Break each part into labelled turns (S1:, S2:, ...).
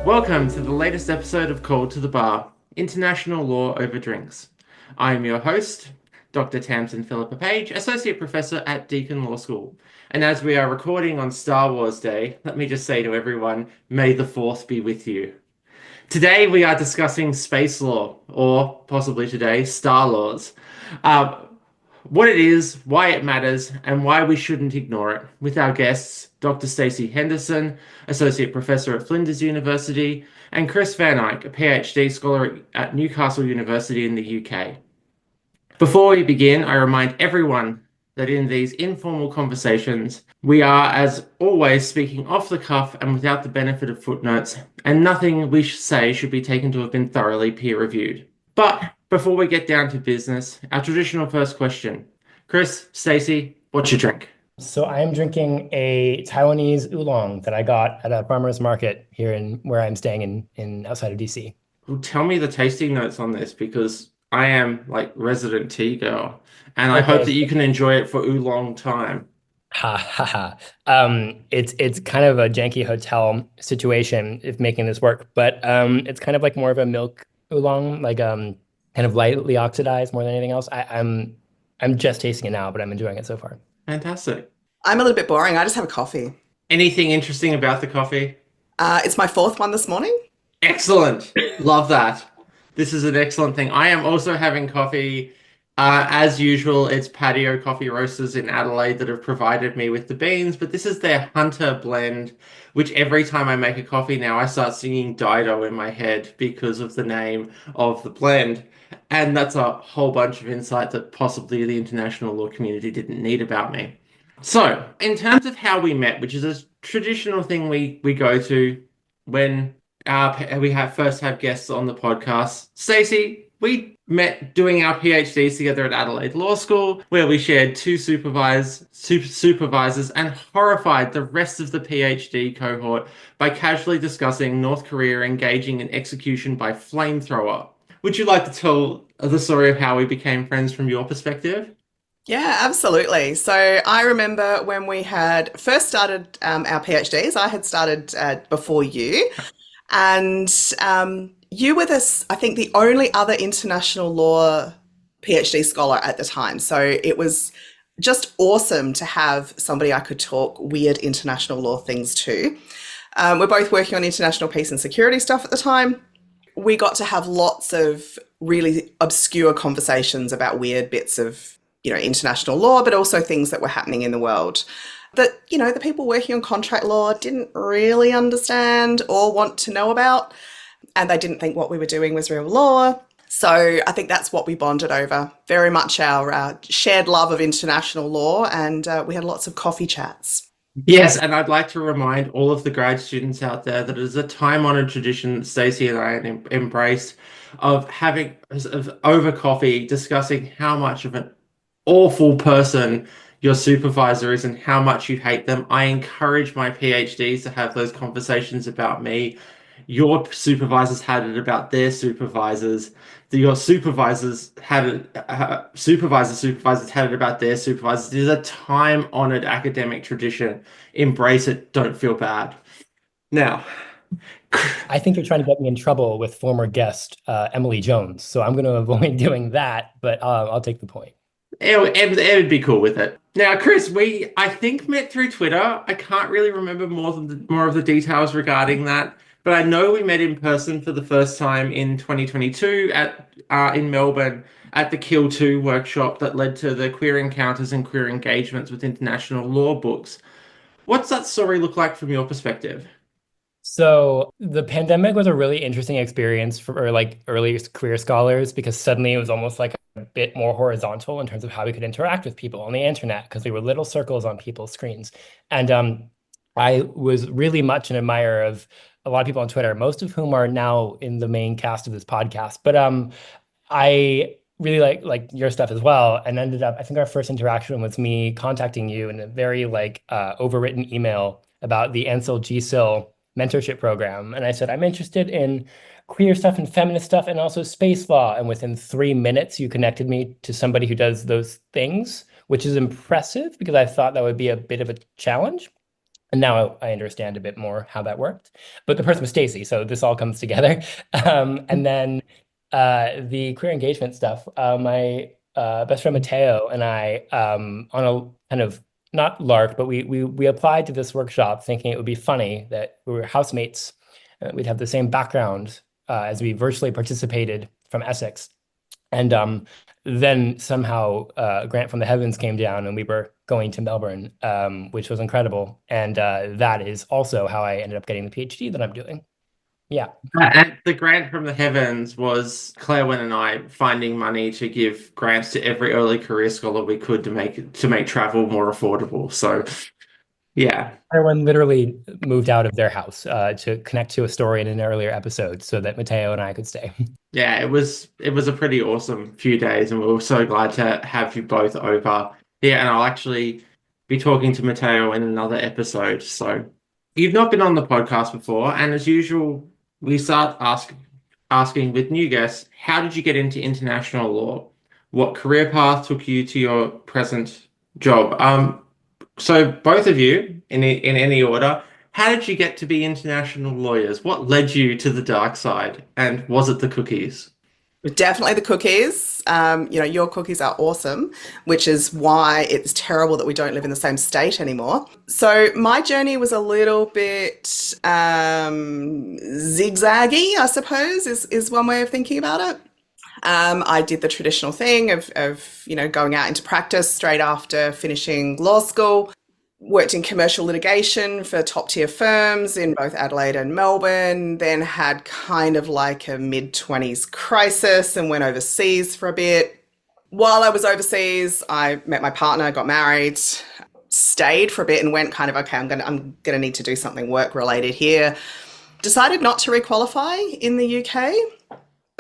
S1: Welcome to the latest episode of Called to the Bar, International Law Over Drinks. I am your host, Dr. Tamsin Phillipa Paige, Associate Professor at Deakin Law School. And as we are recording on Star Wars Day, let me just say to everyone, may the Fourth be with you. Today we are discussing space law, or possibly today, Star Laws. What it is, why it matters, and why we shouldn't ignore it, with our guests, Dr. Stacey Henderson, Associate Professor at Flinders University, and Cris van Eijk, a PhD scholar at Newcastle University in the UK. Before we begin, I remind everyone that in these informal conversations, we are, as always, speaking off the cuff and without the benefit of footnotes, and nothing we say should be taken to have been thoroughly peer-reviewed. But before we get down to business, our traditional first question. Cris, Stacey, what's your drink?
S2: So I am drinking a Taiwanese oolong that I got at a farmer's market here in where I'm staying in outside of DC.
S1: Well, tell me the tasting notes on this because I am like resident tea girl, and I hope
S2: Okay.
S1: that you can enjoy it for oolong time.
S2: Ha ha ha. It's kind of a janky hotel situation if making this work, but it's kind of like more of a milk oolong, like kind of lightly oxidized more than anything else. I'm just tasting it now, but I'm enjoying it so far.
S1: Fantastic.
S3: I'm a little bit boring. I just have a coffee.
S1: Anything interesting about the coffee?
S3: It's my fourth one this morning.
S1: Excellent. Love that. This is an excellent thing. I am also having coffee. As usual, it's Patio Coffee Roasters in Adelaide that have provided me with the beans, but this is their Hunter blend, which every time I make a coffee now, I start singing Dido in my head because of the name of the blend. And that's a whole bunch of insight that possibly the international law community didn't need about me. So, in terms of how we met, which is a traditional thing we go to when we first have guests on the podcast. Stacey, we met doing our PhDs together at Adelaide Law School, where we shared two supervisors and horrified the rest of the PhD cohort by casually discussing North Korea engaging in execution by flamethrower. Would you like to tell the story of how we became friends from your perspective?
S3: Yeah, absolutely. So I remember when we had first started our PhDs, I had started before you, and you were this, I think, the only other international law PhD scholar at the time. So it was just awesome to have somebody I could talk weird international law things to. We're both working on international peace and security stuff at the time. We got to have lots of really obscure conversations about weird bits of, international law, but also things that were happening in the world that, the people working on contract law didn't really understand or want to know about. And they didn't think what we were doing was real law. So I think that's what we bonded over. Very much our shared love of international law. And we had lots of coffee chats.
S1: Yes, and I'd like to remind all of the grad students out there that it is a time-honored tradition that Stacey and I embraced of having over coffee discussing how much of an awful person your supervisor is and how much you hate them. I encourage my PhDs to have those conversations about me. Your supervisors had it about their supervisors. Your supervisors had it, supervisors had it about their supervisors. It is a time-honored academic tradition. Embrace it. Don't feel bad. Now,
S2: I think you're trying to get me in trouble with former guest Emily Jones, so I'm going to avoid doing that, but I'll take the point.
S1: It would be cool with it. Now, Cris, we I think met through Twitter. I can't really remember more of the details regarding that, but I know we met in person for the first time in 2022 in Melbourne at the Kill 2 workshop that led to the Queer Encounters and Queer Engagements with International Law books. What's that story look like from your perspective?
S2: So the pandemic was a really interesting experience for like early career scholars because suddenly it was almost like a bit more horizontal in terms of how we could interact with people on the internet because we were little circles on people's screens. And I was really much an admirer of a lot of people on Twitter, most of whom are now in the main cast of this podcast. But I really like your stuff as well, and ended up, I think our first interaction was me contacting you in a very overwritten email about the Ansel GSIL mentorship program. And I said, I'm interested in queer stuff and feminist stuff and also space law. And within 3 minutes, you connected me to somebody who does those things, which is impressive because I thought that would be a bit of a challenge. And now I understand a bit more how that worked. But the person was Stacey, so this all comes together. And then the queer engagement stuff, my best friend Mateo and I, on a kind of not lark, but we applied to this workshop thinking it would be funny that we were housemates. We'd have the same background as we virtually participated from Essex. And then somehow a grant from the heavens came down and we were going to Melbourne, which was incredible. And that is also how I ended up getting the PhD that I'm doing. Yeah.
S1: And the grant from the heavens was Claire and I finding money to give grants to every early career scholar we could to make travel more affordable. So yeah.
S2: Everyone literally moved out of their house to connect to a story in an earlier episode so that Mateo and I could stay.
S1: Yeah, it was a pretty awesome few days, and we were so glad to have you both over. Yeah, and I'll actually be talking to Mateo in another episode. So you've not been on the podcast before, and as usual, we start asking with new guests, how did you get into international law? What career path took you to your present job? So both of you, in any order, how did you get to be international lawyers? What led you to the dark side? And was it the cookies?
S3: Definitely the cookies. Your cookies are awesome, which is why it's terrible that we don't live in the same state anymore. So my journey was a little bit zigzaggy, I suppose, is one way of thinking about it. I did the traditional thing of going out into practice straight after finishing law school. Worked in commercial litigation for top tier firms in both Adelaide and Melbourne, then had kind of like a mid-20s crisis and went overseas for a bit. While I was overseas, I met my partner, got married, stayed for a bit and went kind of, okay, I'm gonna need to do something work related here. Decided not to requalify in the UK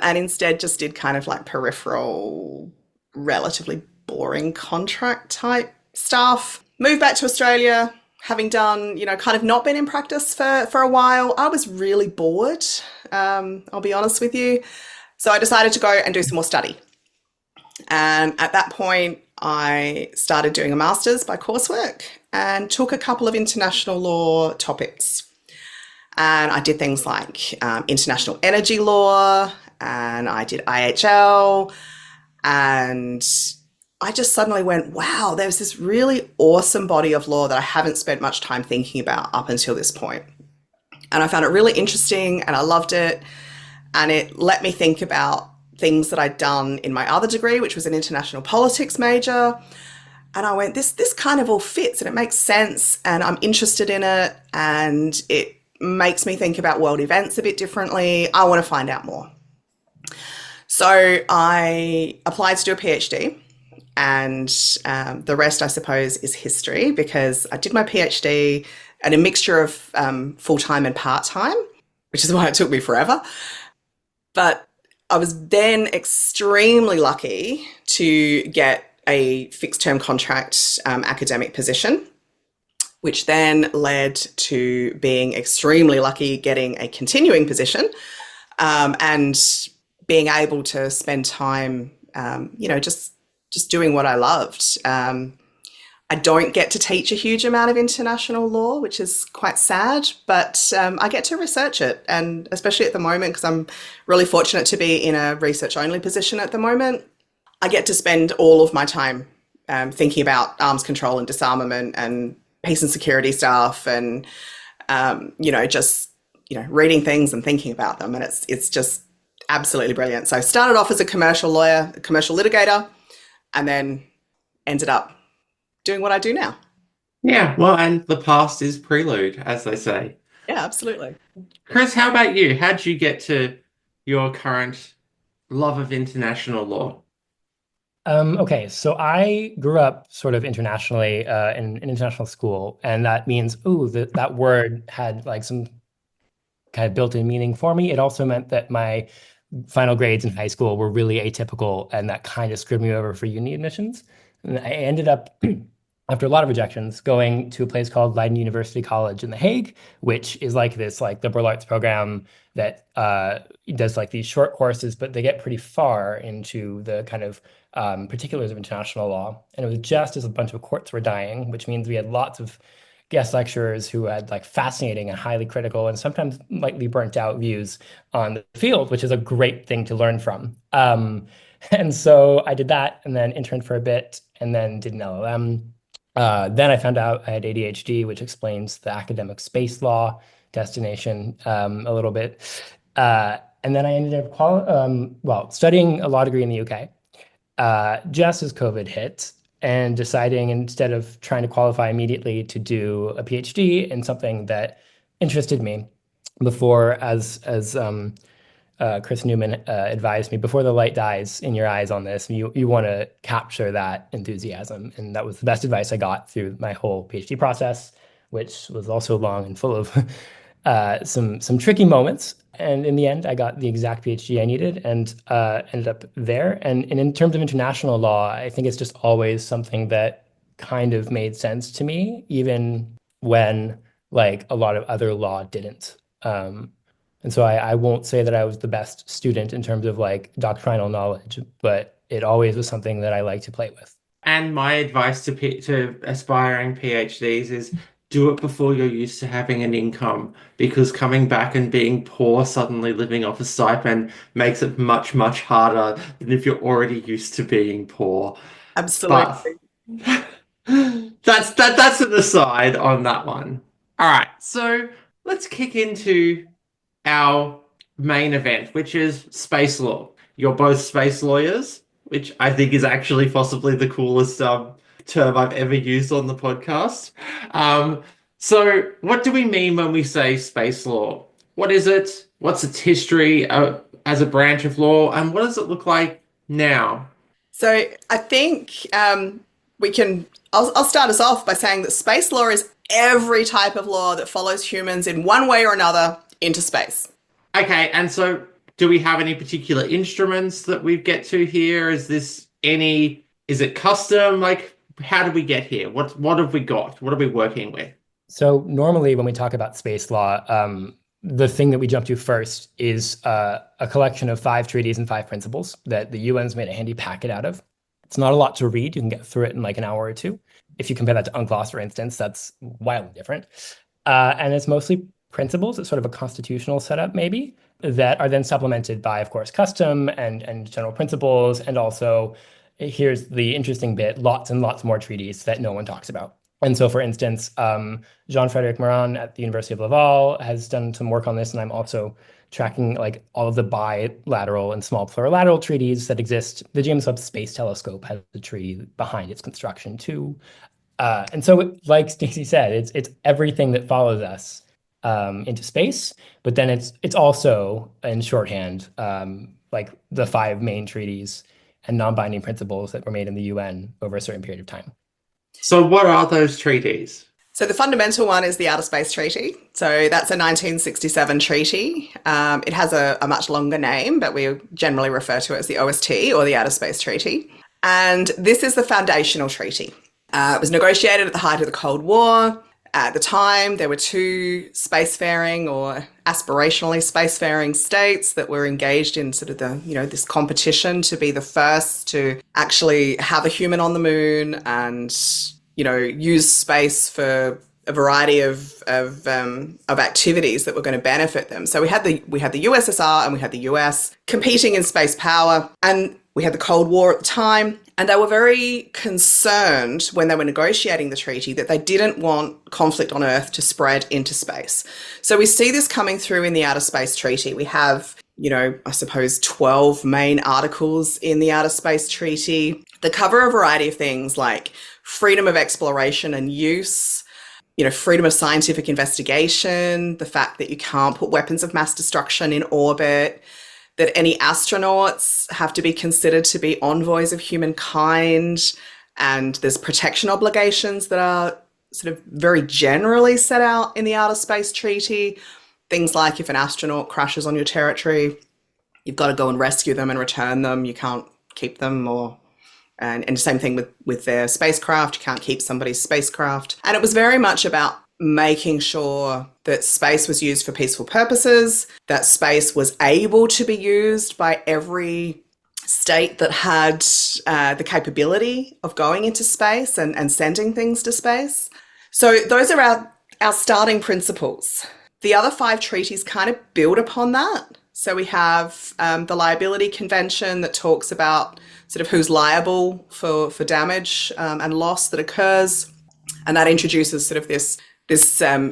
S3: and instead just did kind of like peripheral, relatively boring contract type stuff. Moved back to Australia, having done, kind of not been in practice for a while. I was really bored, I'll be honest with you. So I decided to go and do some more study. And at that point, I started doing a master's by coursework and took a couple of international law topics. And I did things like international energy law, and I did IHL, and I just suddenly went, wow, there's this really awesome body of law that I haven't spent much time thinking about up until this point. And I found it really interesting and I loved it. And it let me think about things that I'd done in my other degree, which was an international politics major. And I went, this kind of all fits and it makes sense and I'm interested in it and it makes me think about world events a bit differently. I want to find out more. So I applied to do a PhD. And the rest, I suppose, is history because I did my PhD at a mixture of full-time and part-time, which is why it took me forever. But I was then extremely lucky to get a fixed-term contract academic position, which then led to being extremely lucky getting a continuing position and being able to spend time, just doing what I loved. I don't get to teach a huge amount of international law, which is quite sad, but I get to research it. And especially at the moment, because I'm really fortunate to be in a research only position at the moment, I get to spend all of my time thinking about arms control and disarmament and peace and security stuff and, reading things and thinking about them. And it's just absolutely brilliant. So I started off as a commercial lawyer, a commercial litigator, and then ended up doing what I do now.
S1: Yeah, well, and the past is prelude, as they say.
S3: Yeah, absolutely.
S1: Chris, how about you? How did you get to your current love of international law?
S2: Okay, so I grew up sort of internationally in an international school, and that means, that word had like some kind of built-in meaning for me. It also meant that my final grades in high school were really atypical, and that kind of screwed me over for uni admissions. And I ended up, after a lot of rejections, going to a place called Leiden University College in The Hague, which is like this liberal arts program that does like these short courses, but they get pretty far into the kind of particulars of international law. And it was just as a bunch of courts were dying, which means we had lots of guest lecturers who had like fascinating and highly critical and sometimes lightly burnt out views on the field, which is a great thing to learn from. And so I did that and then interned for a bit and then did an LLM. Then I found out I had ADHD, which explains the academic space law destination a little bit. And then I ended up studying a law degree in the UK just as COVID hit, and deciding instead of trying to qualify immediately to do a PhD in something that interested me before, as Chris Newman advised me, before the light dies in your eyes on this, you want to capture that enthusiasm. And that was the best advice I got through my whole PhD process, which was also long and full of some tricky moments. And in the end, I got the exact PhD I needed and ended up there. And in terms of international law, I think it's just always something that kind of made sense to me, even when like a lot of other law didn't. And so I won't say that I was the best student in terms of like doctrinal knowledge, but it always was something that I like to play with.
S1: And my advice to aspiring PhDs is do it before you're used to having an income, because coming back and being poor, suddenly living off a stipend, makes it much, much harder than if you're already used to being poor.
S3: Absolutely.
S1: But that's an aside on that one. All right, so let's kick into our main event, which is space law. You're both space lawyers, which I think is actually possibly the coolest term I've ever used on the podcast. So what do we mean when we say space law? What is it? What's its history as a branch of law? And what does it look like now?
S3: So I think I'll start us off by saying that space law is every type of law that follows humans in one way or another into space.
S1: Okay, and so do we have any particular instruments that we get to here? Is it custom? Like, how did we get here? What have we got? What are we working with?
S2: So normally when we talk about space law, the thing that we jump to first is a collection of 5 treaties and 5 principles that the UN's made a handy packet out of. It's not a lot to read. You can get through it in like an hour or two. If you compare that to UNCLOS, for instance, that's wildly different. And it's mostly principles. It's sort of a constitutional setup, maybe, that are then supplemented by, of course, custom and general principles. And also, here's the interesting bit, lots and lots more treaties that no one talks about. And so, for instance, Jean-Frédéric Morin at the University of Laval has done some work on this, and I'm also tracking like all of the bilateral and small plurilateral treaties that exist. The James Webb Space Telescope has a treaty behind its construction too. And so, like Stacey said, it's everything that follows us into space, but then it's also in shorthand like the 5 main treaties and non-binding principles that were made in the UN over a certain period of time.
S1: So what are those treaties?
S3: So the fundamental one is the Outer Space Treaty. So that's a 1967 treaty. It has a much longer name, but we generally refer to it as the OST, or the Outer Space Treaty. And this is the foundational treaty. It was negotiated at the height of the Cold War. At the time, there were 2 spacefaring or aspirationally spacefaring states that were engaged in sort of this competition to be the first to actually have a human on the moon and, use space for a variety of activities that were going to benefit them. So we had the USSR and we had the US competing in space power, and we had the Cold War at the time, and they were very concerned when they were negotiating the treaty that they didn't want conflict on Earth to spread into space. So we see this coming through in the Outer Space Treaty. We have, I suppose 12 main articles in the Outer Space Treaty that cover a variety of things like freedom of exploration and use, freedom of scientific investigation, the fact that you can't put weapons of mass destruction in orbit, that any astronauts have to be considered to be envoys of humankind, and there's protection obligations that are sort of very generally set out in the Outer Space Treaty. Things like if an astronaut crashes on your territory, you've got to go and rescue them and return them. You can't keep them, and same thing with their spacecraft. You can't keep somebody's spacecraft. And it was very much about making sure that space was used for peaceful purposes, that space was able to be used by every state that had the capability of going into space and sending things to space. So those are our starting principles. The other 5 treaties kind of build upon that. So we have the Liability Convention that talks about sort of who's liable for damage and loss that occurs. And that introduces sort of this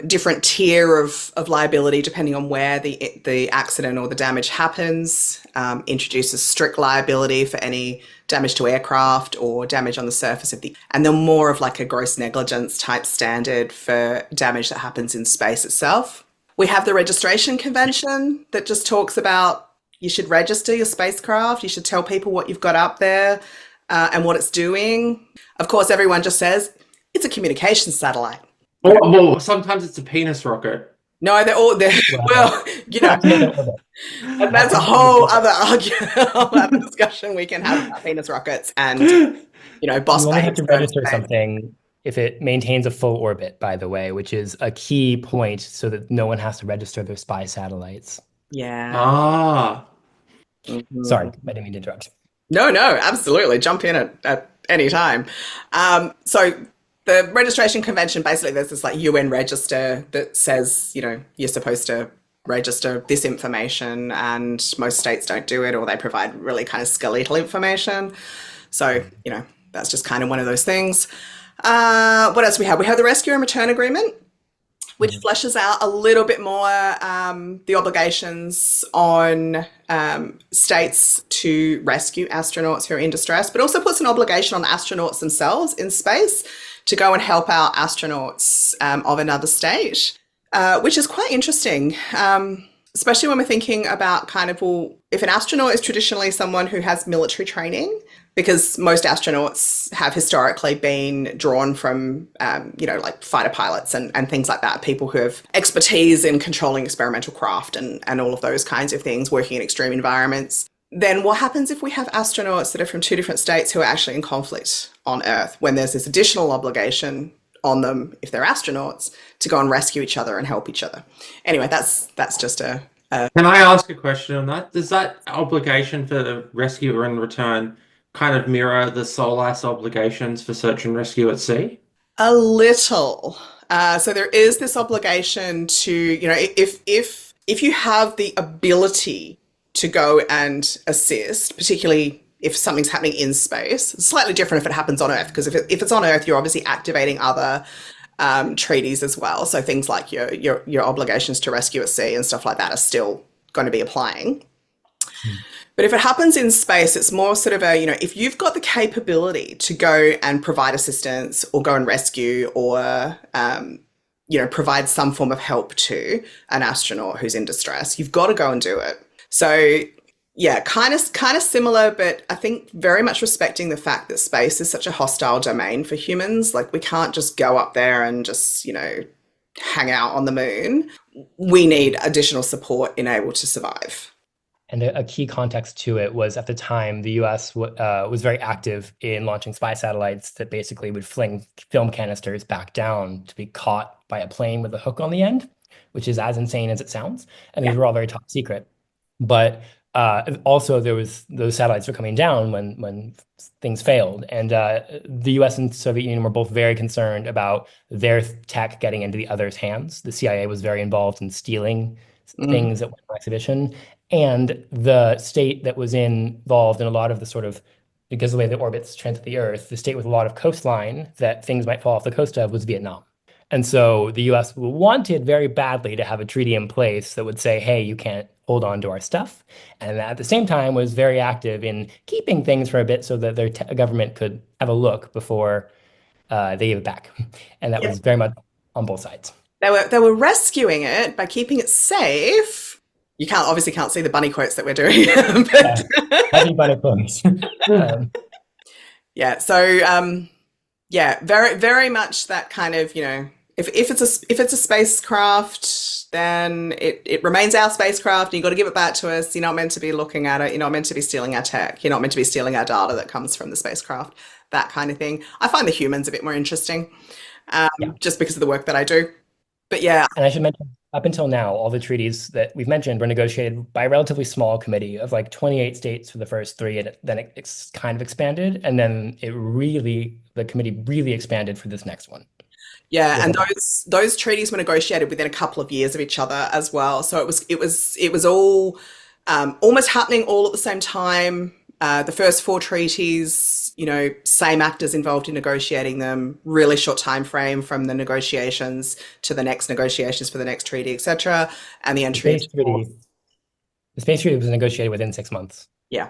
S3: different tier of liability depending on where the accident or the damage happens, introduces strict liability for any damage to aircraft or damage on the surface and then more of like a gross negligence type standard for damage that happens in space itself. We have the Registration Convention that just talks about you should register your spacecraft, you should tell people what you've got up there and what it's doing. Of course, everyone just says it's a communications satellite.
S1: Well, sometimes it's a penis rocket.
S3: No, well, you know, and that's a whole other other discussion we can have about penis rockets and, you know, boss
S2: You only have
S3: babes.
S2: to register something if it maintains a full orbit, by the way, which is a key point so that no one has to register their spy satellites.
S3: Yeah.
S1: Ah.
S2: Sorry, I didn't mean to interrupt.
S3: No, absolutely. Jump in at any time. So the Registration Convention, basically there's this like UN register that says, you know, you're supposed to register this information and most states don't do it or they provide really kind of skeletal information. So, you know, that's just kind of one of those things. What else we have? We have the Rescue and Return Agreement, which fleshes out a little bit more the obligations on states to rescue astronauts who are in distress, but also puts an obligation on astronauts themselves in space to go and help out astronauts of another state, which is quite interesting, especially when we're thinking about kind of, well, if an astronaut is traditionally someone who has military training, because most astronauts have historically been drawn from, you know, like fighter pilots and things like that, people who have expertise in controlling experimental craft and all of those kinds of things, working in extreme environments. Then what happens if we have astronauts that are from 2 different states who are actually in conflict on Earth, when there's this additional obligation on them, if they're astronauts, to go and rescue each other and help each other? Anyway, that's just a...
S1: Can I ask a question on that? Does that obligation for the rescue and return kind of mirror the SOLAS obligations for search and rescue at sea?
S3: A little. So there is this obligation to, you know, if you have the ability to go and assist, particularly if something's happening in space, it's slightly different if it happens on Earth, because if it's on Earth, you're obviously activating other treaties as well. So things like your obligations to rescue at sea and stuff like that are still going to be applying. But if it happens in space, it's more sort of a, you know, if you've got the capability to go and provide assistance or go and rescue or, you know, provide some form of help to an astronaut who's in distress, you've got to go and do it. So yeah, kind of similar, but I think very much respecting the fact that space is such a hostile domain for humans. Like we can't just go up there and just, you know, hang out on the moon. We need additional support in able to survive.
S2: And a key context to it was at the time, the US was very active in launching spy satellites that basically would fling film canisters back down to be caught by a plane with a hook on the end, which is as insane as it sounds. And these were all very top secret. But also those satellites were coming down when things failed. And the US and Soviet Union were both very concerned about their tech getting into the other's hands. The CIA was very involved in stealing things that went on exhibition. And the state that was involved in a lot of the sort of, because of the way the orbits transit the Earth, the state with a lot of coastline that things might fall off the coast of was Vietnam. And so the US wanted very badly to have a treaty in place that would say, hey, you can't hold on to our stuff. And at the same time was very active in keeping things for a bit so that their government could have a look before they gave it back. And that was very much on both sides.
S3: They were rescuing it by keeping it safe. You obviously can't see the bunny quotes that we're doing. But
S2: Happy bunny quotes.
S3: Yeah. So yeah, very, very much that kind of, you know, if it's a spacecraft, then it remains our spacecraft. And you've got to give it back to us. You're not meant to be looking at it. You're not meant to be stealing our tech. You're not meant to be stealing our data that comes from the spacecraft. That kind of thing. I find the humans a bit more interesting, just because of the work that I do. But yeah.
S2: And I should mention, up until now, all the treaties that we've mentioned were negotiated by a relatively small committee of like 28 states for the first 3, and then it's kind of expanded. And then the committee really expanded for this next one.
S3: Yeah, and
S2: Yeah.
S3: those treaties were negotiated within a couple of years of each other as well. So it was all almost happening all at the same time. The first four treaties, same actors involved in negotiating them. Really short time frame from the negotiations to the next negotiations for the next treaty, etc. And the
S2: The
S3: entry
S2: space
S3: into force.
S2: treaty, the space treaty was negotiated within 6 months.
S3: Yeah.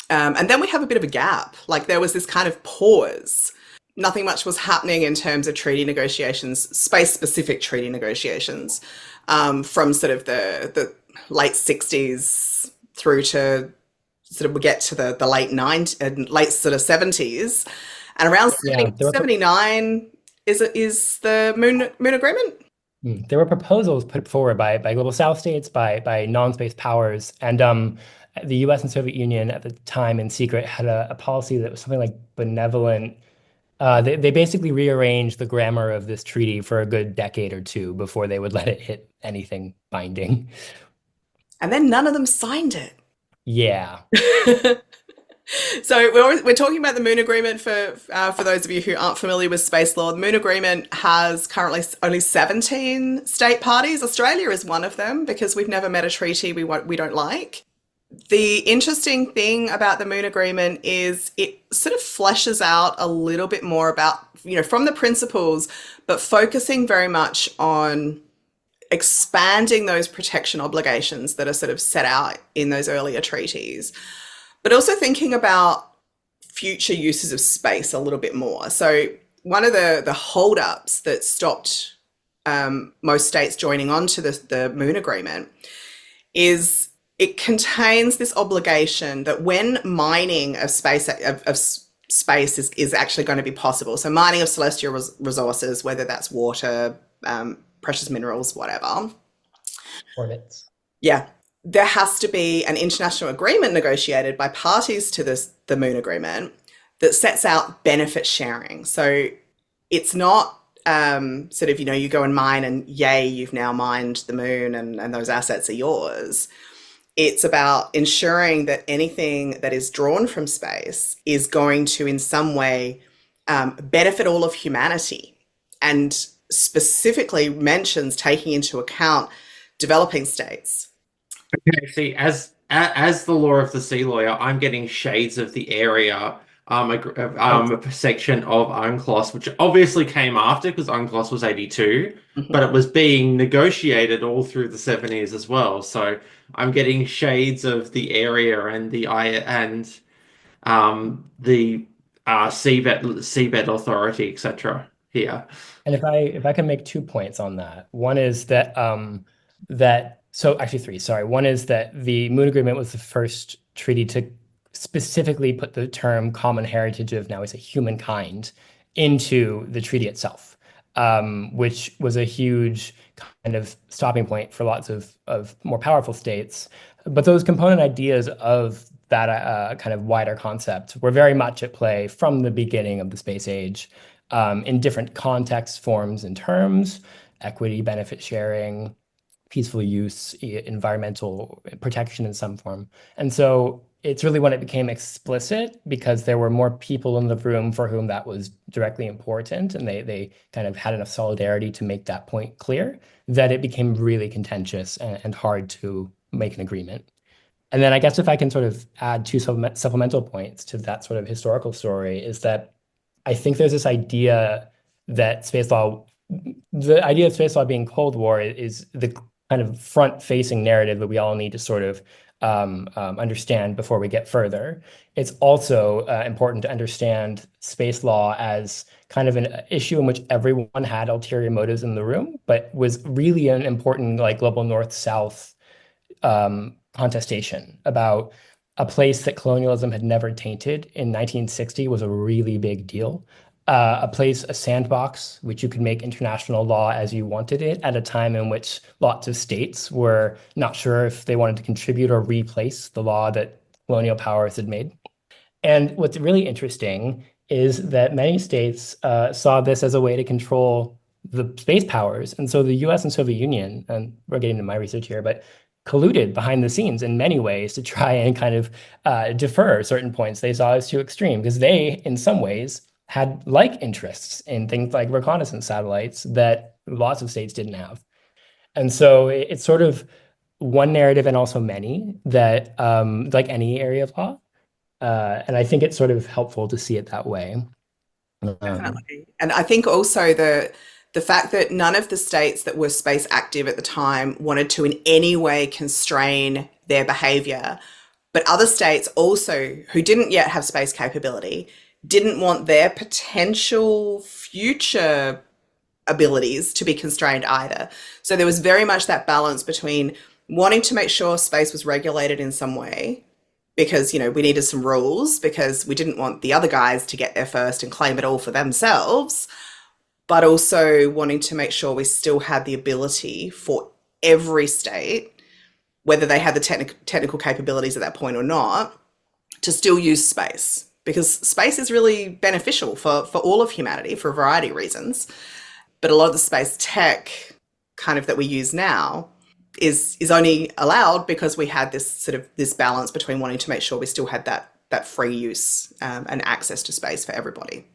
S3: And then we have a bit of a gap. Like there was this kind of pause. Nothing much was happening in terms of treaty negotiations, space-specific treaty negotiations, from sort of the late 60s through to sort of we get to the late 90s and late sort of 70s. And around
S2: Yeah,
S3: 79 is the moon agreement.
S2: there were proposals put forward by global South states, by non-space powers, and the U.S. and Soviet Union at the time in secret had a policy that was something like benevolent. They basically rearranged the grammar of this treaty for a good decade or two before they would let it hit anything binding.
S3: And then none of them signed it.
S2: Yeah.
S3: So we're talking about the Moon Agreement for those of you who aren't familiar with space law. The Moon Agreement has currently only 17 state parties. Australia is one of them because we've never met a treaty we don't like. The interesting thing about the Moon Agreement is it sort of fleshes out a little bit more about, from the principles, but focusing very much on expanding those protection obligations that are sort of set out in those earlier treaties, but also thinking about future uses of space a little bit more. So one of the holdups that stopped most states joining on to the Moon Agreement is it contains this obligation that when mining of space is actually going to be possible, so mining of celestial resources, whether that's water, precious minerals, whatever.
S2: Orbits.
S3: Yeah, there has to be an international agreement negotiated by parties to the Moon Agreement that sets out benefit sharing. So it's not sort of, you go and mine and yay, you've now mined the moon and those assets are yours. It's about ensuring that anything that is drawn from space is going to, in some way, benefit all of humanity, and specifically mentions taking into account developing states.
S1: Okay, see, as the law of the sea lawyer, I'm getting shades of the area section of UNCLOS, which obviously came after because UNCLOS was 82, but it was being negotiated all through the 70s as well. So I'm getting shades of the area and the seabed authority, etc. here.
S2: And if I can make 2 points on that, one is that so actually three, sorry. One is that the Moon Agreement was the first treaty to specifically put the term common heritage of, now we say, humankind into the treaty itself, which was a huge kind of stopping point for lots of more powerful states. But those component ideas of that kind of wider concept were very much at play from the beginning of the space age, in different contexts, forms, and terms: equity, benefit sharing, peaceful use, environmental protection in some form. And so it's really when it became explicit, because there were more people in the room for whom that was directly important, and they kind of had enough solidarity to make that point clear, that it became really contentious and hard to make an agreement. And then I guess if I can sort of add two supplemental points to that sort of historical story, is that I think there's this idea that the idea of space law being Cold War is the kind of front-facing narrative that we all need to sort of understand before we get further. It's also important to understand space law as kind of an issue in which everyone had ulterior motives in the room, but was really an important, like, global North-South contestation about a place that colonialism had never tainted in 1960 was a really big deal. A sandbox, which you could make international law as you wanted it at a time in which lots of states were not sure if they wanted to contribute or replace the law that colonial powers had made. And what's really interesting is that many states saw this as a way to control the space powers. And so the US and Soviet Union, and we're getting into my research here, but colluded behind the scenes in many ways to try and kind of defer certain points they saw as too extreme, because they, in some ways, had like interests in things like reconnaissance satellites that lots of states didn't have. And so it's sort of one narrative and also many that, like any area of law. And I think it's sort of helpful to see it that way.
S3: Definitely. And I think also the fact that none of the states that were space active at the time wanted to in any way constrain their behavior, but other states also who didn't yet have space capability didn't want their potential future abilities to be constrained either. So there was very much that balance between wanting to make sure space was regulated in some way because, you know, we needed some rules because we didn't want the other guys to get there first and claim it all for themselves, but also wanting to make sure we still had the ability for every state, whether they had the technical capabilities at that point or not, to still use space, because space is really beneficial for all of humanity for a variety of reasons. But a lot of the space tech kind of that we use now is only allowed because we had this sort of this balance between wanting to make sure we still had that free use and access to space for everybody.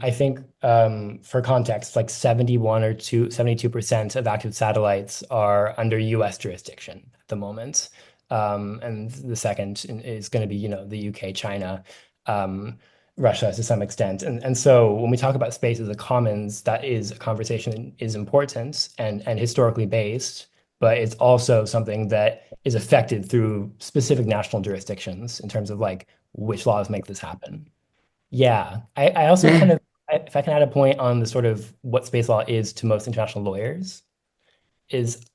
S2: I think for context, like 72% of active satellites are under US jurisdiction at the moment. And the second is going to be, you know, the UK, China, Russia to some extent. And so when we talk about space as a commons, that is a conversation that is important and historically based, but it's also something that is affected through specific national jurisdictions in terms of like which laws make this happen. Yeah, I also kind of, if I can add a point on the sort of what space law is to most international lawyers, is,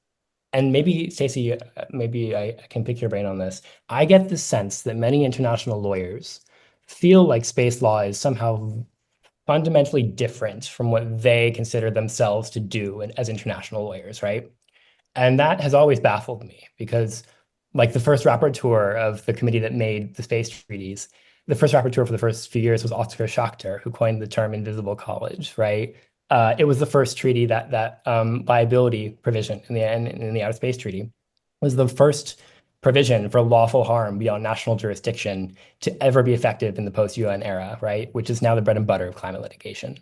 S2: and maybe Stacey, maybe I can pick your brain on this. I get the sense that many international lawyers feel like space law is somehow fundamentally different from what they consider themselves to do as international lawyers, right? And that has always baffled me because, like, the first rapporteur of the committee that made the space treaties, the first rapporteur for the first few years was Oscar Schachter, who coined the term invisible college, right? It was the first treaty that liability provision in the Outer Space Treaty was the first provision for lawful harm beyond national jurisdiction to ever be effective in the post-UN era, right? Which is now the bread and butter of climate litigation.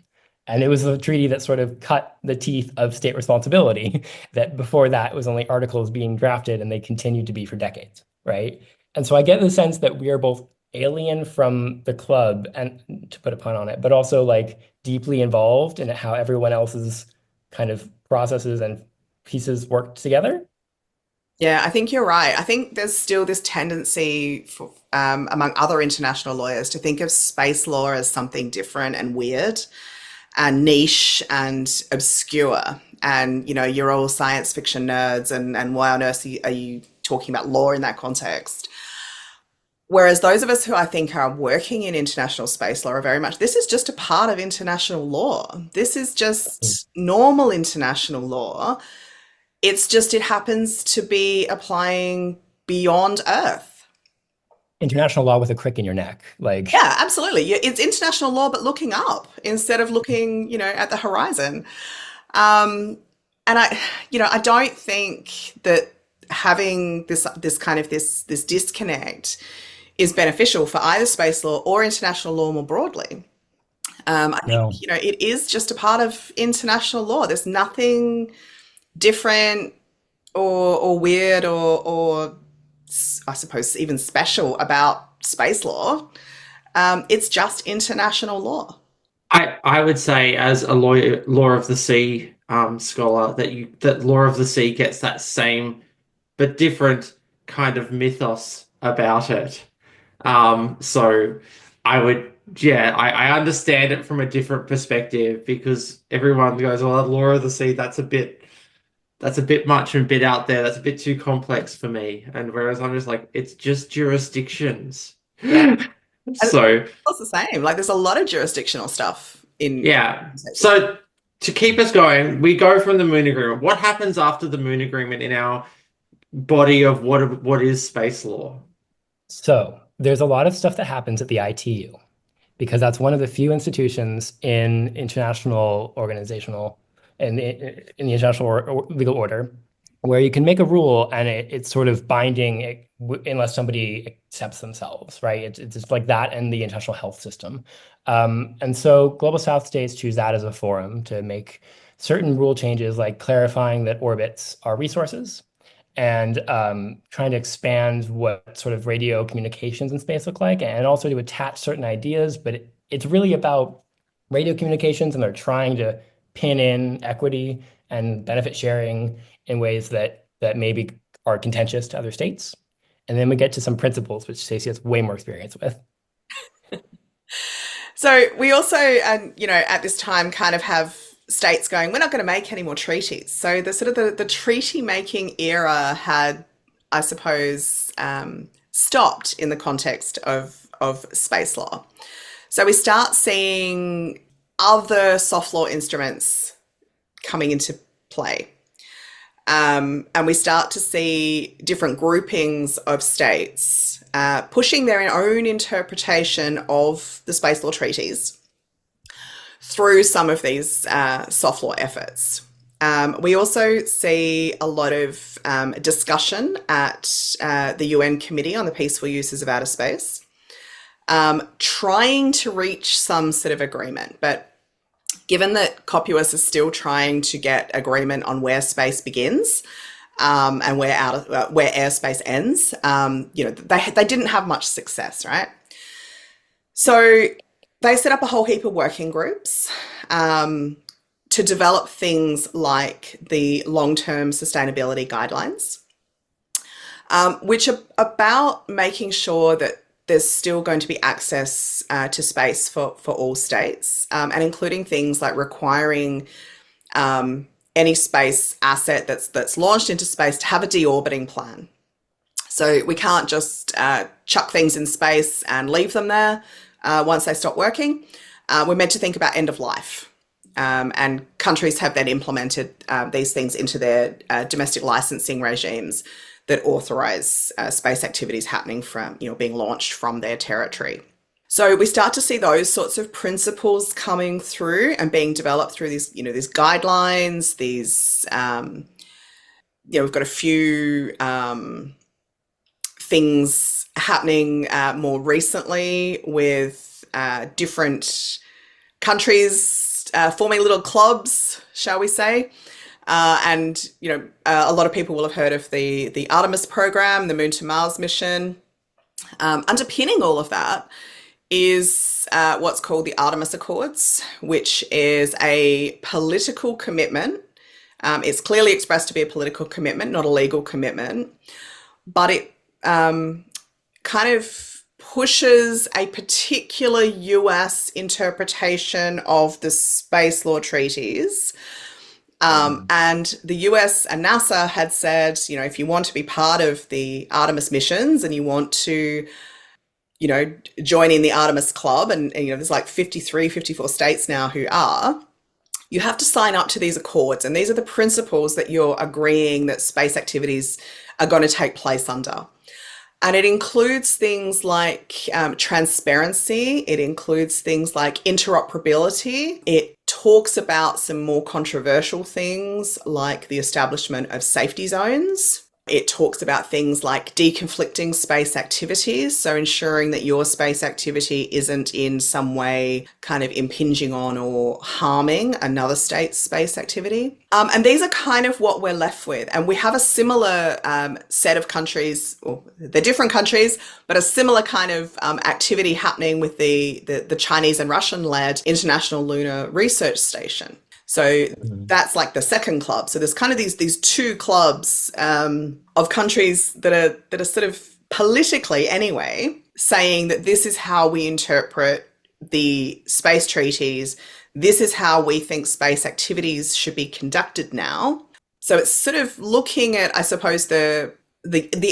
S2: And it was a treaty that sort of cut the teeth of state responsibility that before that was only articles being drafted and they continued to be for decades, right? And so I get the sense that we are both alien from the club, and to put a pun on it, but also like deeply involved in how everyone else's kind of processes and pieces work together.
S3: Yeah, I think you're right. I think there's still this tendency for, among other international lawyers to think of space law as something different and weird and niche and obscure. And, you know, you're all science fiction nerds, and why on earth are you talking about law in that context? Whereas those of us who I think are working in international space law are very much, this is just a part of international law. This is just normal international law. It's just, it happens to be applying beyond Earth.
S2: International law with a crick in your neck. Like,
S3: Yeah, absolutely. It's international law, but looking up instead of looking, you know, at the horizon. And I don't think that having this kind of this disconnect is beneficial for either space law or international law more broadly. I think, you know, it is just a part of international law. There's nothing different or weird or I suppose even special about space law. It's just international law.
S1: I would say, as a law of the sea scholar, that law of the sea gets that same but different kind of mythos about it. So I would, yeah, I understand it from a different perspective because everyone goes, "Well, law of the sea, that's a bit much and a bit out there. That's a bit too complex for me." And whereas I'm just like, it's just jurisdictions.
S3: Yeah.
S1: So
S3: It's the same. Like, there's a lot of jurisdictional stuff in.
S1: yeah. So to keep us going, we go from the Moon Agreement. What happens after the Moon Agreement in our body of what is space law?
S2: So there's a lot of stuff that happens at the ITU because that's one of the few institutions in international organizational and in the international legal order where you can make a rule and it's sort of binding unless somebody accepts themselves, right? It's just like that and the international health system. And so Global South states choose that as a forum to make certain rule changes, like clarifying that orbits are resources and trying to expand what sort of radio communications in space look like, and also to attach certain ideas. But it's really about radio communications, and they're trying to pin in equity and benefit sharing in ways that maybe are contentious to other states. And then we get to some principles, which Stacey has way more experience with.
S3: So we also, at this time kind of have states going, we're not going to make any more treaties. So the sort of the treaty making era had, I suppose, stopped in the context of space law. So we start seeing other soft law instruments coming into play. And we start to see different groupings of states pushing their own interpretation of the space law treaties through some of these soft law efforts. We also see a lot of discussion at the UN Committee on the Peaceful Uses of Outer Space, trying to reach some sort of agreement. But given that COPUOS is still trying to get agreement on where space begins and where airspace ends, they didn't have much success, right? So they set up a whole heap of working groups to develop things like the long-term sustainability guidelines, which are about making sure that there's still going to be access to space for all states, and including things like requiring any space asset that's launched into space to have a deorbiting plan. So we can't just chuck things in space and leave them there once they stop working. We're meant to think about end of life. And countries have then implemented these things into their domestic licensing regimes that authorize space activities happening from, being launched from their territory. So we start to see those sorts of principles coming through and being developed through these, these guidelines, these, we've got a few things happening more recently with different countries forming little clubs, shall we say. And a lot of people will have heard of the Artemis program, the Moon to Mars mission. Underpinning all of that is what's called the Artemis Accords, which is a political commitment. It's clearly expressed to be a political commitment, not a legal commitment, but it kind of pushes a particular US interpretation of the space law treaties. And the US and NASA had said, if you want to be part of the Artemis missions and you want to, join in the Artemis Club, and there's like 53, 54 states now who are, you have to sign up to these accords. And these are the principles that you're agreeing that space activities are going to take place under. And it includes things like transparency. It includes things like interoperability. It talks about some more controversial things like the establishment of safety zones. It talks about things like deconflicting space activities, so ensuring that your space activity isn't in some way kind of impinging on or harming another state's space activity. And these are kind of what we're left with. And we have a similar set of countries, or they're different countries, but a similar kind of activity happening with the Chinese and Russian-led International Lunar Research Station. So that's like the second club. So there's kind of these two clubs of countries that are sort of politically anyway saying that this is how we interpret the space treaties. This is how we think space activities should be conducted now. So it's sort of looking at, I suppose, the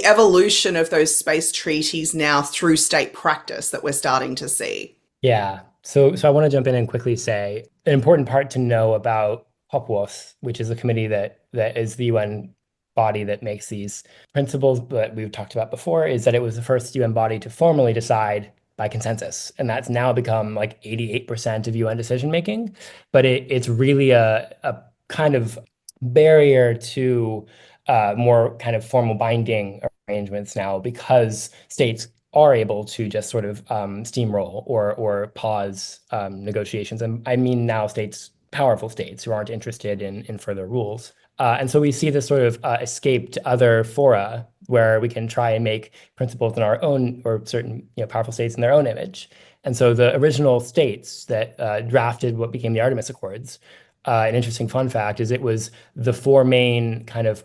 S3: evolution of those space treaties now through state practice that we're starting to see.
S2: Yeah. So I want to jump in and quickly say an important part to know about COPUOS, which is a committee that is the UN body that makes these principles that we've talked about before, is that it was the first UN body to formally decide by consensus. And that's now become like 88% of UN decision making. But it's really a kind of barrier to more kind of formal binding arrangements now because states are able to just sort of steamroll or pause negotiations. And I mean now powerful states who aren't interested in further rules. And so we see this sort of escape to other fora where we can try and make principles in our own, or certain powerful states in their own image. And so the original states that drafted what became the Artemis Accords, an interesting fun fact is it was the four main kind of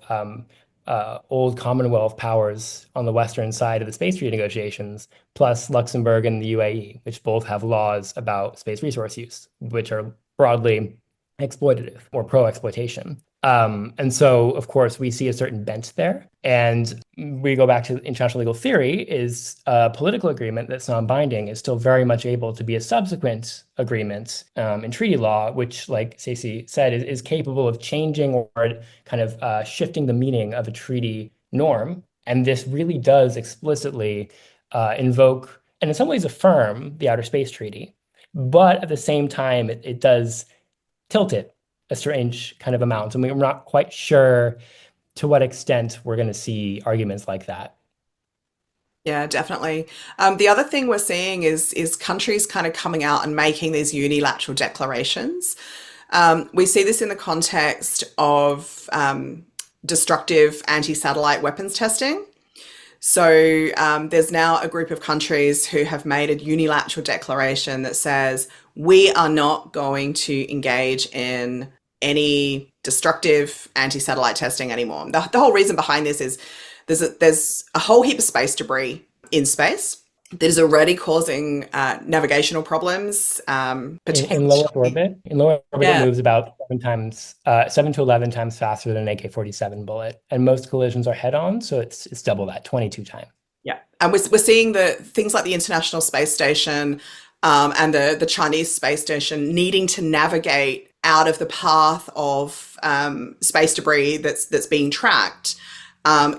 S2: old Commonwealth powers on the western side of the space treaty negotiations, plus Luxembourg and the UAE, which both have laws about space resource use, which are broadly exploitative or pro-exploitation. And so, of course, we see a certain bent there. And we go back to international legal theory, is a political agreement that's non-binding is still very much able to be a subsequent agreement in treaty law, which, like Stacey said, is capable of changing or kind of shifting the meaning of a treaty norm. And this really does explicitly invoke, and in some ways affirm, the Outer Space Treaty. But at the same time, it does tilt it a strange kind of amount. And we're not quite sure to what extent we're going to see arguments like that.
S3: Yeah, definitely. The other thing we're seeing is countries kind of coming out and making these unilateral declarations. We see this in the context of destructive anti-satellite weapons testing. So there's now a group of countries who have made a unilateral declaration that says, we are not going to engage in any destructive anti-satellite testing anymore. The whole reason behind this is there's a whole heap of space debris in space that is already causing navigational problems.
S2: In low orbit,
S3: Yeah.
S2: It moves about 7 to 11 times faster than an AK-47 bullet, and most collisions are head-on, so it's double that, 22 times.
S3: Yeah, and we're seeing the things like the International Space Station and the Chinese space station needing to navigate out of the path of space debris that's being tracked.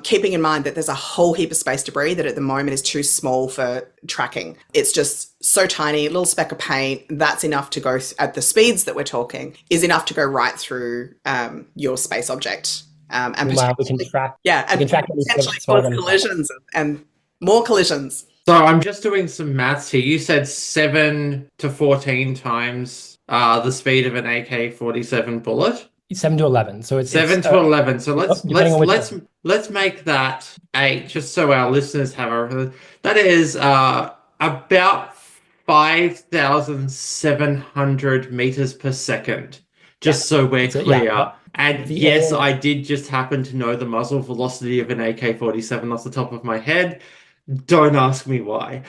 S3: Keeping in mind that there's a whole heap of space debris that at the moment is too small for tracking. It's just so tiny, a little speck of paint, that's enough to go at the speeds that we're talking, is enough to go right through your space object. And
S2: we can track,
S3: potentially cause collisions and more collisions.
S1: So I'm just doing some maths here. You said 7 to 14 times the speed of an AK-47 bullet.
S2: 7 to 11. So it's
S1: 7 to 11. So let's make that 8, just so our listeners have that is about 5,700 meters per second. Just so we're clear. And yes, I did just happen to know the muzzle velocity of an AK-47 off the top of my head. Don't ask me why.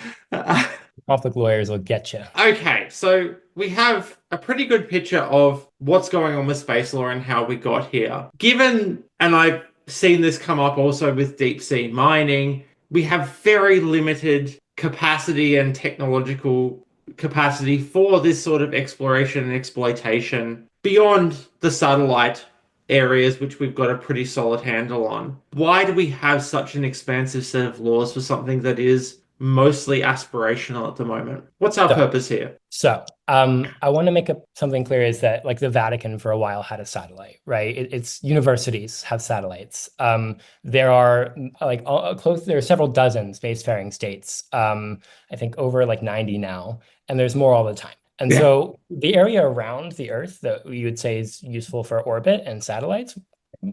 S2: Conflict lawyers will get you.
S1: Okay, so we have a pretty good picture of what's going on with space law and how we got here. Given, and I've seen this come up also with deep sea mining, we have very limited capacity and technological capacity for this sort of exploration and exploitation beyond the satellite areas, which we've got a pretty solid handle on. Why do we have such an expansive set of laws for something that is mostly aspirational at the moment? What's our purpose here?
S2: So I want to make something clear is that, like, the Vatican for a while had a satellite, right? It's universities have satellites. There are there are several dozen spacefaring states. I think over 90 now, and there's more all the time. And so the area around the Earth that you would say is useful for orbit and satellites,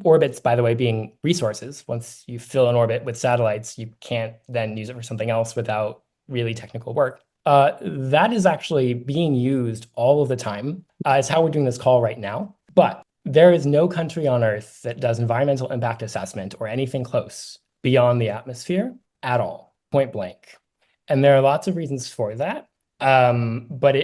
S2: orbits, by the way, being resources. Once you fill an orbit with satellites, you can't then use it for something else without really technical work. That is actually being used all of the time. It's how we're doing this call right now. But there is no country on Earth that does environmental impact assessment or anything close beyond the atmosphere at all, point blank. And there are lots of reasons for that. But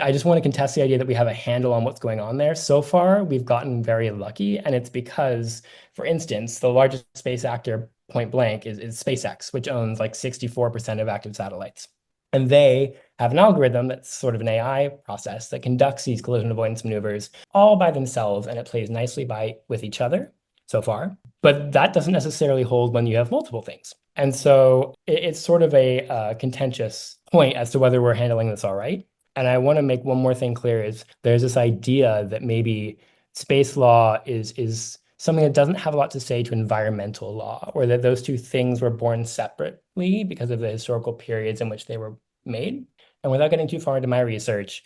S2: I just want to contest the idea that we have a handle on what's going on there. So far, we've gotten very lucky, and it's because, for instance, the largest space actor, point blank, is SpaceX, which owns 64% of active satellites. And they have an algorithm that's sort of an AI process that conducts these collision avoidance maneuvers all by themselves, and it plays nicely with each other so far. But that doesn't necessarily hold when you have multiple things. And so it's sort of a contentious point as to whether we're handling this all right. And I want to make one more thing clear is there's this idea that maybe space law is something that doesn't have a lot to say to environmental law, or that those two things were born separately because of the historical periods in which they were made. And without getting too far into my research,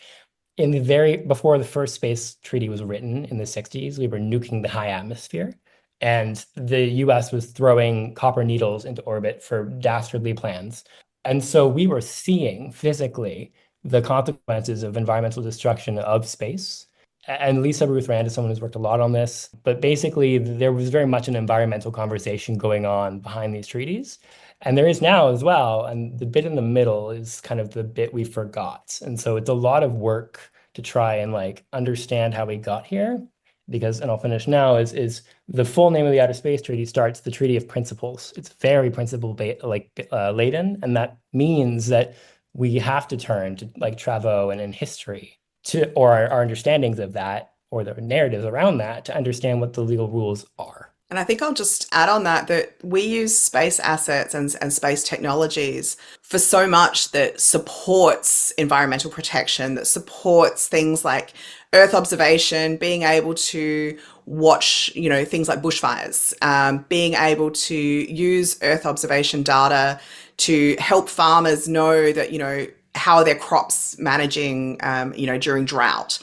S2: before the first space treaty was written in the 60s, we were nuking the high atmosphere. And the US was throwing copper needles into orbit for dastardly plans. And so we were seeing physically the consequences of environmental destruction of space. And Lisa Ruth Rand is someone who's worked a lot on this. But basically, there was very much an environmental conversation going on behind these treaties. And there is now as well. And the bit in the middle is kind of the bit we forgot. And so it's a lot of work to try and like understand how we got here. Because, and I'll finish now, is the full name of the Outer Space Treaty starts the Treaty of Principles. It's very laden, and that means that we have to turn to like Travaux and in history to, or our understandings of that, or the narratives around that, to understand what the legal rules are.
S3: And I think I'll just add on that we use space assets and space technologies for so much that supports environmental protection, that supports things like Earth observation, being able to watch, things like bushfires, being able to use Earth observation data to help farmers know that, how are their crops managing, during drought.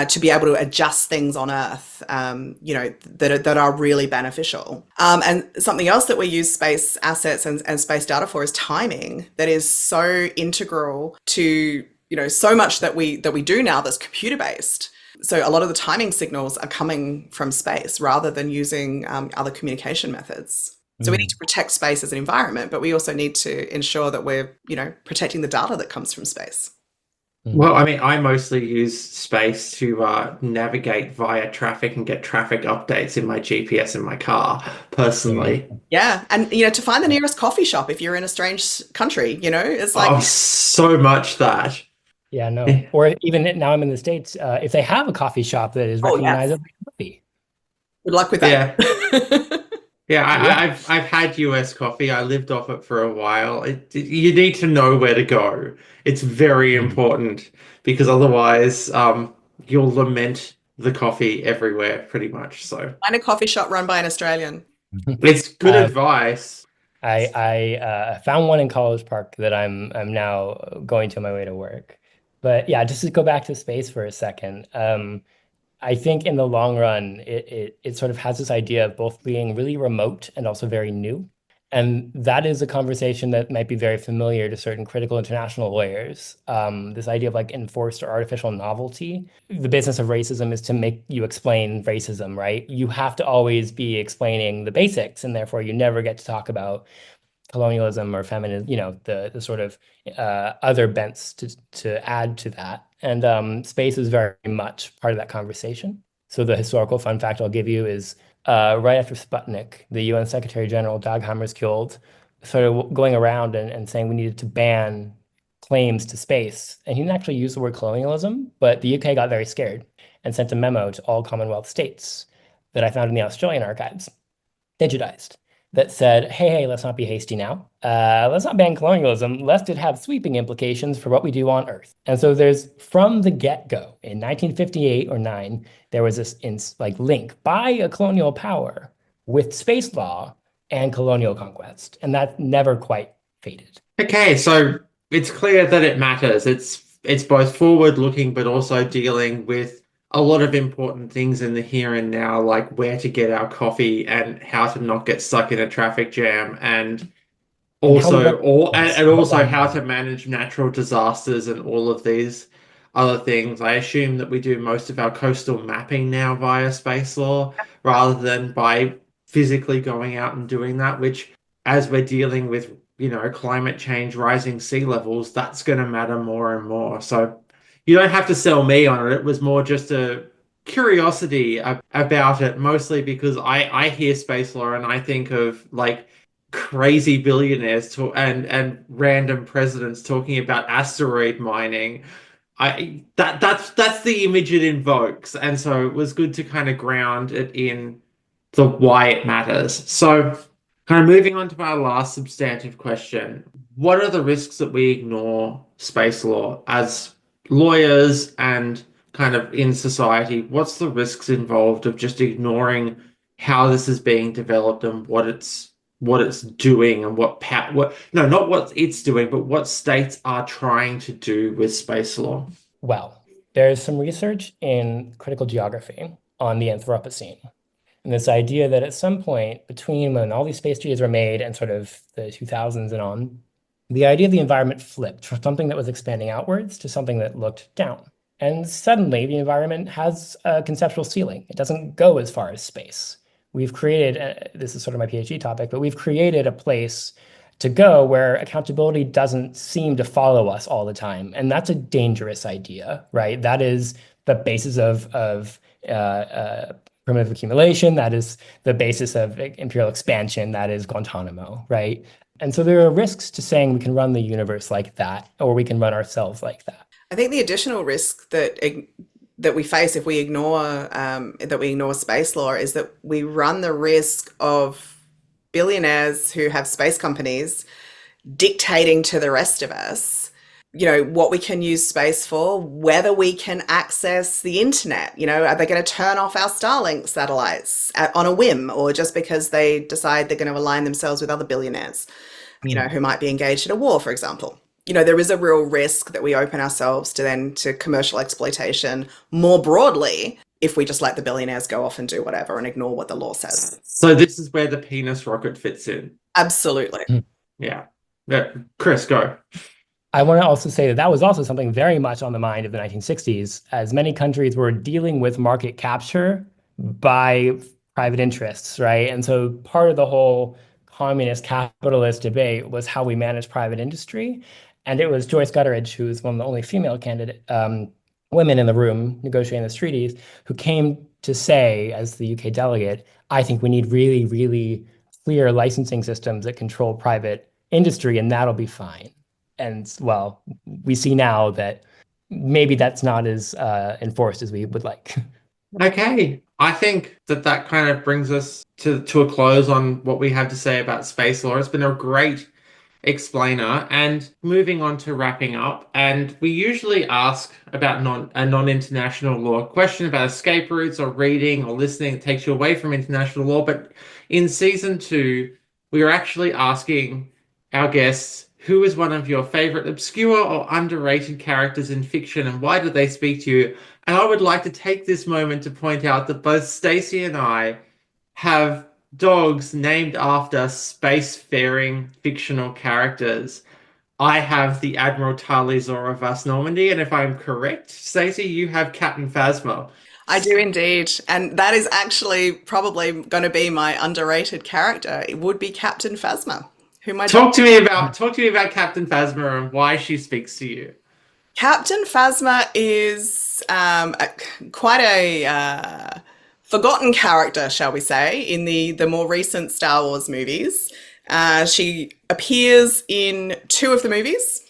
S3: To be able to adjust things on Earth, that are really beneficial. And something else that we use space assets and space data for is timing. That is so integral to so much that we do now that's computer based. So a lot of the timing signals are coming from space rather than using other communication methods. So we need to protect space as an environment, but we also need to ensure that we're protecting the data that comes from space.
S1: Well, I mean, I mostly use space to navigate via traffic and get traffic updates in my GPS in my car, personally.
S3: Yeah, and to find the nearest coffee shop if you're in a strange country, it's like
S1: Oh, so much that.
S2: Yeah, no. Or even now I'm in the States, if they have a coffee shop that is recognizable coffee.
S3: Good luck with that.
S1: I've had US coffee. I lived off it for a while. You need to know where to go. It's very important because otherwise, you'll lament the coffee everywhere, pretty much. So
S3: find a coffee shop run by an Australian.
S1: It's good advice.
S2: I found one in College Park that I'm now going to on my way to work. But yeah, just to go back to space for a second. I think in the long run, it sort of has this idea of both being really remote and also very new. And that is a conversation that might be very familiar to certain critical international lawyers. This idea of like enforced or artificial novelty. The business of racism is to make you explain racism, right? You have to always be explaining the basics, and therefore you never get to talk about colonialism or feminism, the sort of other bents to add to that. And space is very much part of that conversation. So the historical fun fact I'll give you is right after Sputnik, the UN Secretary General Dag Hammarskjöld sort of going around and saying we needed to ban claims to space. And he didn't actually use the word colonialism, but the UK got very scared and sent a memo to all Commonwealth states that I found in the Australian archives, digitized, that said, hey, let's not be hasty now. Let's not ban colonialism, lest it have sweeping implications for what we do on Earth. And so there's, from the get-go, in 1958 or 9, there was this link by a colonial power with space law and colonial conquest. And that never quite faded.
S1: Okay, so it's clear that it matters. It's both forward-looking, but also dealing with a lot of important things in the here and now, like where to get our coffee and how to not get stuck in a traffic jam, and also how to manage natural disasters and all of these other things. I assume that we do most of our coastal mapping now via space law rather than by physically going out and doing that, which, as we're dealing with, climate change, rising sea levels, that's going to matter more and more. So you don't have to sell me on it. It was more just a curiosity about it, mostly because I hear space law and I think of like crazy billionaires and random presidents talking about asteroid mining. That's the image it invokes, and so it was good to kind of ground it in the why it matters. So, kind of moving on to our last substantive question: what are the risks that we ignore space law as lawyers and kind of in society? What's the risks involved of just ignoring how this is being developed and what it's doing and not what it's doing, but what states are trying to do with space law.
S2: Well, there's some research in critical geography on the Anthropocene. And this idea that at some point between when all these space treaties were made and sort of the 2000s and on, the idea of the environment flipped from something that was expanding outwards to something that looked down. And suddenly the environment has a conceptual ceiling. It doesn't go as far as space. We've created, this is sort of my PhD topic, but we've created a place to go where accountability doesn't seem to follow us all the time. And that's a dangerous idea, right? That is the basis of primitive accumulation. That is the basis of imperial expansion. That is Guantanamo, right? And so there are risks to saying we can run the universe like that, or we can run ourselves like that.
S3: I think the additional risk that we face if we ignore space law is that we run the risk of billionaires who have space companies dictating to the rest of us, what we can use space for, whether we can access the internet. Are they going to turn off our Starlink satellites on a whim, or just because they decide they're going to align themselves with other billionaires, who might be engaged in a war, for example? There is a real risk that we open ourselves to commercial exploitation more broadly if we just let the billionaires go off and do whatever and ignore what the law says.
S1: So this is where the penis rocket fits in.
S3: Absolutely.
S1: Yeah. Chris, go.
S2: I want to also say that was also something very much on the mind of the 1960s, as many countries were dealing with market capture by private interests, right? And so part of the whole communist capitalist debate was how we manage private industry. And it was Joyce Gutteridge, who was one of the only female women in the room negotiating these treaties, who came to say, as the UK delegate, I think we need really, really clear licensing systems that control private industry, and that'll be fine. And well, we see now that maybe that's not as enforced as we would like.
S1: Okay. I think that kind of brings us to a close on what we have to say about space law. It's been a great explainer, and moving on to wrapping up. And we usually ask about a non-international law question about escape routes or reading or listening that takes you away from international law. But in season 2, we are actually asking our guests, who is one of your favorite obscure or underrated characters in fiction, and why do they speak to you? And I would like to take this moment to point out that both Stacey and I have dogs named after spacefaring fictional characters. I have the Admiral Talizor of Vast Normandy, and if I'm correct, Stacey, you have Captain Phasma.
S3: I do indeed. And that is actually probably going to be my underrated character. It would be Captain Phasma.
S1: Talk to me about Captain Phasma and why she speaks to you.
S3: Captain Phasma is quite a forgotten character, shall we say, in the more recent Star Wars movies. She appears in 2 of the movies,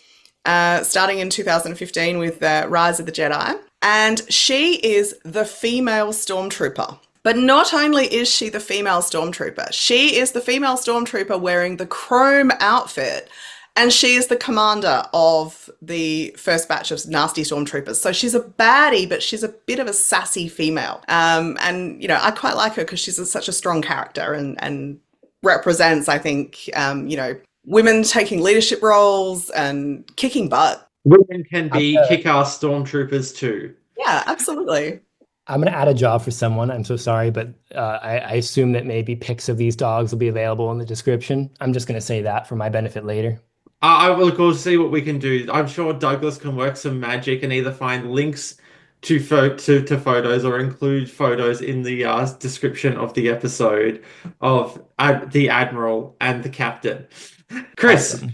S3: starting in 2015 with Rise of the Jedi. And she is the female stormtrooper. But not only is she the female stormtrooper, she is the female stormtrooper wearing the chrome outfit, and she is the commander of the first batch of nasty stormtroopers. So she's a baddie, but she's a bit of a sassy female. And, I quite like her because she's such a strong character and represents, I think, women taking leadership roles and kicking butt.
S1: Women can be kick-ass stormtroopers too.
S3: Yeah, absolutely.
S2: I'm going to add a job for someone. I'm so sorry, but I assume that maybe pics of these dogs will be available in the description. I'm just going to say that for my benefit later.
S1: I will go see what we can do. I'm sure Douglas can work some magic and either find links to photos or include photos in the description of the episode of the Admiral and the Captain. Chris,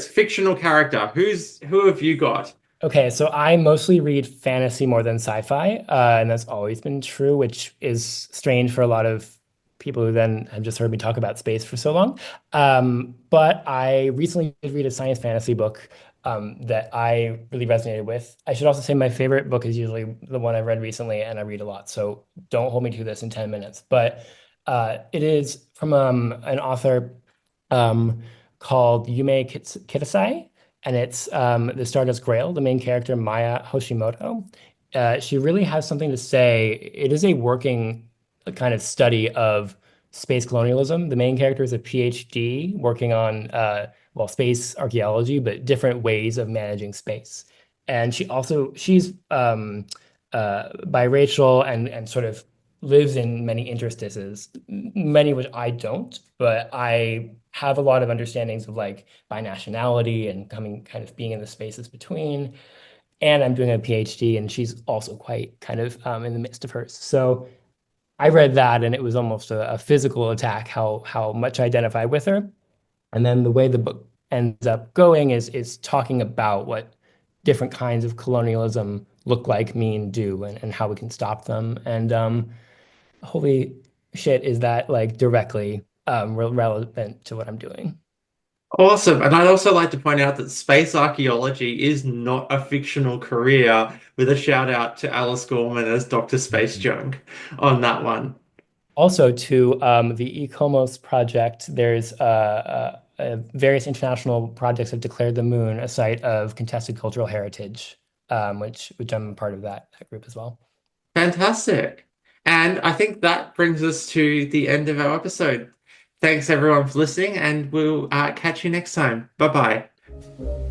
S1: fictional character. Who have you got?
S2: Okay, so I mostly read fantasy more than sci-fi, and that's always been true, which is strange for a lot of people who then have just heard me talk about space for so long. But I recently did read a science fantasy book that I really resonated with. I should also say my favorite book is usually the one I've read recently, and I read a lot, so don't hold me to this in 10 minutes. But it is from an author called Yume Kitasei, and it's the Stardust Grail, the main character, Maya Hoshimoto. She really has something to say. It is a working kind of study of space colonialism. The main character is a PhD working on space archaeology, but different ways of managing space. And she's biracial and sort of lives in many interstices, many which I don't, but I have a lot of understandings of like binationality and kind of being in the spaces between. And I'm doing a PhD, and she's also quite kind of in the midst of hers. So I read that, and it was almost a physical attack how much I identify with her. And then the way the book ends up going is talking about what different kinds of colonialism look like, mean, do, and how we can stop them. And holy shit, is that like directly relevant to what I'm doing?
S1: Awesome. And I'd also like to point out that space archaeology is not a fictional career, with a shout out to Alice Gorman as Dr. Space Junk on that one.
S2: Also, to the ECOMOS project, there's various international projects have declared the moon a site of contested cultural heritage, which I'm a part of that group as well.
S1: Fantastic. And I think that brings us to the end of our episode. Thanks everyone for listening, and we'll catch you next time. Bye bye.